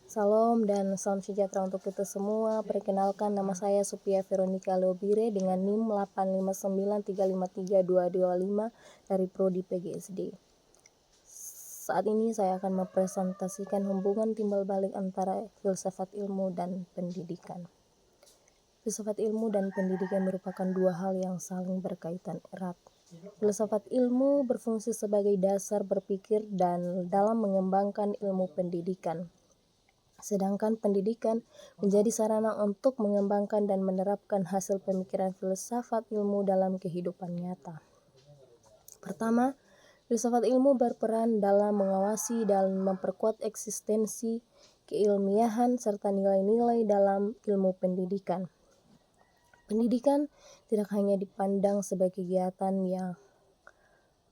Salam dan salam sejahtera untuk kita semua. Perkenalkan, nama saya Sophia Veronica Leobire dengan NIM 859353225 dari Prodi PGSD. Saat ini saya akan mempresentasikan hubungan timbal balik antara filsafat ilmu dan pendidikan. Filsafat ilmu dan pendidikan merupakan dua hal yang saling berkaitan erat. Filsafat ilmu berfungsi sebagai dasar berpikir dan dalam mengembangkan ilmu pendidikan. Sedangkan pendidikan menjadi sarana untuk mengembangkan dan menerapkan hasil pemikiran filsafat ilmu dalam kehidupan nyata. Pertama, filsafat ilmu berperan dalam mengawasi dan memperkuat eksistensi keilmiahan serta nilai-nilai dalam ilmu pendidikan. Pendidikan tidak hanya dipandang sebagai kegiatan yang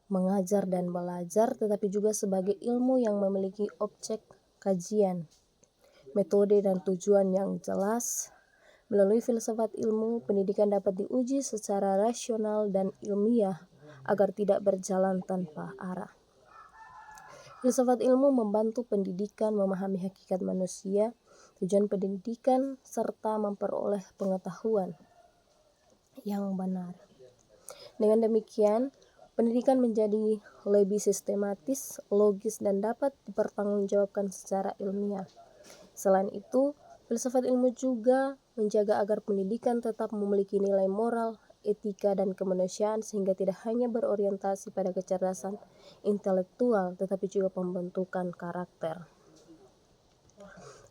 mengajar dan belajar, tetapi juga sebagai ilmu yang memiliki objek kajian, metode dan tujuan yang jelas. Melalui filsafat ilmu, pendidikan dapat diuji secara rasional dan ilmiah agar tidak berjalan tanpa arah. Filsafat ilmu membantu pendidikan memahami hakikat manusia, tujuan pendidikan, serta memperoleh pengetahuan yang benar. Dengan demikian, pendidikan menjadi lebih sistematis, logis, dan dapat dipertanggungjawabkan secara ilmiah. Selain itu, filsafat ilmu juga menjaga agar pendidikan tetap memiliki nilai moral, etika, dan kemanusiaan sehingga tidak hanya berorientasi pada kecerdasan intelektual, tetapi juga pembentukan karakter.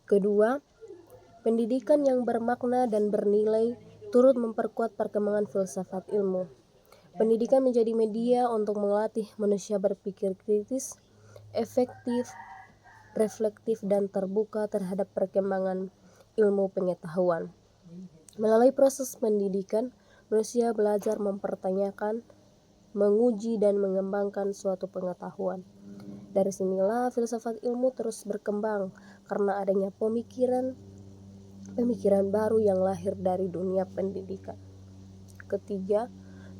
Kedua, pendidikan yang bermakna dan bernilai turut memperkuat perkembangan filsafat ilmu. Pendidikan menjadi media untuk melatih manusia berpikir kritis, efektif, reflektif, dan terbuka terhadap perkembangan ilmu pengetahuan. Melalui proses pendidikan, manusia belajar mempertanyakan, menguji, dan mengembangkan suatu pengetahuan. Dari sinilah filsafat ilmu terus berkembang karena adanya pemikiran baru yang lahir dari dunia pendidikan. Ketiga,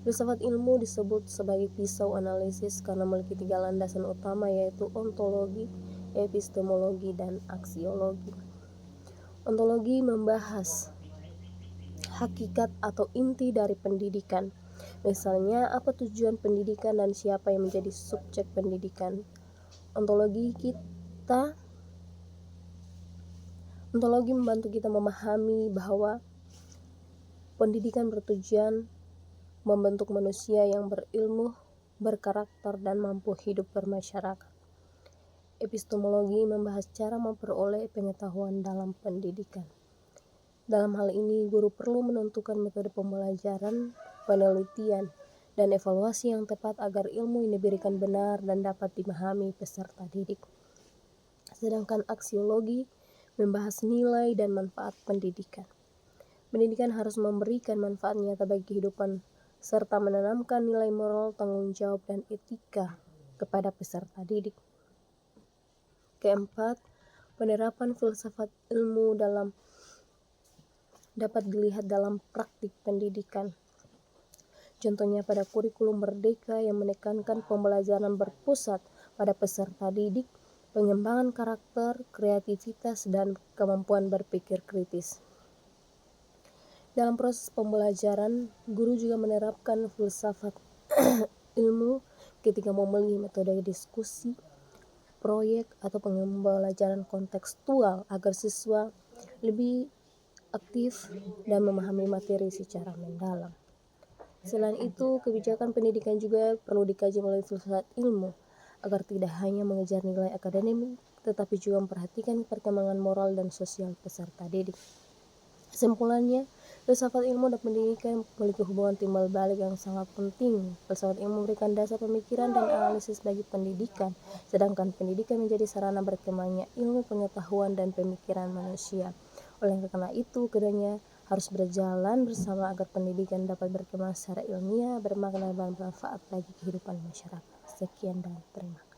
filsafat ilmu disebut sebagai pisau analisis karena memiliki tiga landasan utama, yaitu ontologi, epistemologi, dan aksiologi. Ontologi membahas hakikat atau inti dari pendidikan. Misalnya, apa tujuan pendidikan dan siapa yang menjadi subjek pendidikan. Ontologi membantu kita memahami bahwa pendidikan bertujuan membentuk manusia yang berilmu, berkarakter, dan mampu hidup bermasyarakat. Epistemologi membahas cara memperoleh pengetahuan dalam pendidikan. Dalam hal ini, guru perlu menentukan metode pembelajaran, penelitian, dan evaluasi yang tepat agar ilmu yang diberikan benar dan dapat dimahami peserta didik. Sedangkan aksiologi membahas nilai dan manfaat pendidikan. Pendidikan harus memberikan manfaat nyata bagi kehidupan serta menanamkan nilai moral, tanggung jawab, dan etika kepada peserta didik. Keempat, penerapan filsafat ilmu dapat dilihat dalam praktik pendidikan. Contohnya pada kurikulum Merdeka yang menekankan pembelajaran berpusat pada peserta didik, pengembangan karakter, kreativitas, dan kemampuan berpikir kritis. Dalam proses pembelajaran, guru juga menerapkan filsafat ilmu ketika memilih metode diskusi, proyek, atau pembelajaran kontekstual agar siswa lebih aktif dan memahami materi secara mendalam. Selain itu, kebijakan pendidikan juga perlu dikaji melalui filsafat ilmu agar tidak hanya mengejar nilai akademik, tetapi juga memperhatikan perkembangan moral dan sosial peserta didik. Kesimpulannya, filsafat ilmu dan pendidikan memiliki hubungan timbal balik yang sangat penting. Filsafat ilmu memberikan dasar pemikiran dan analisis bagi pendidikan, sedangkan pendidikan menjadi sarana berkembangnya ilmu pengetahuan dan pemikiran manusia. Oleh karena itu, keduanya harus berjalan bersama agar pendidikan dapat berkembang secara ilmiah, bermakna dan bermanfaat bagi kehidupan masyarakat. Sekian dan terima kasih.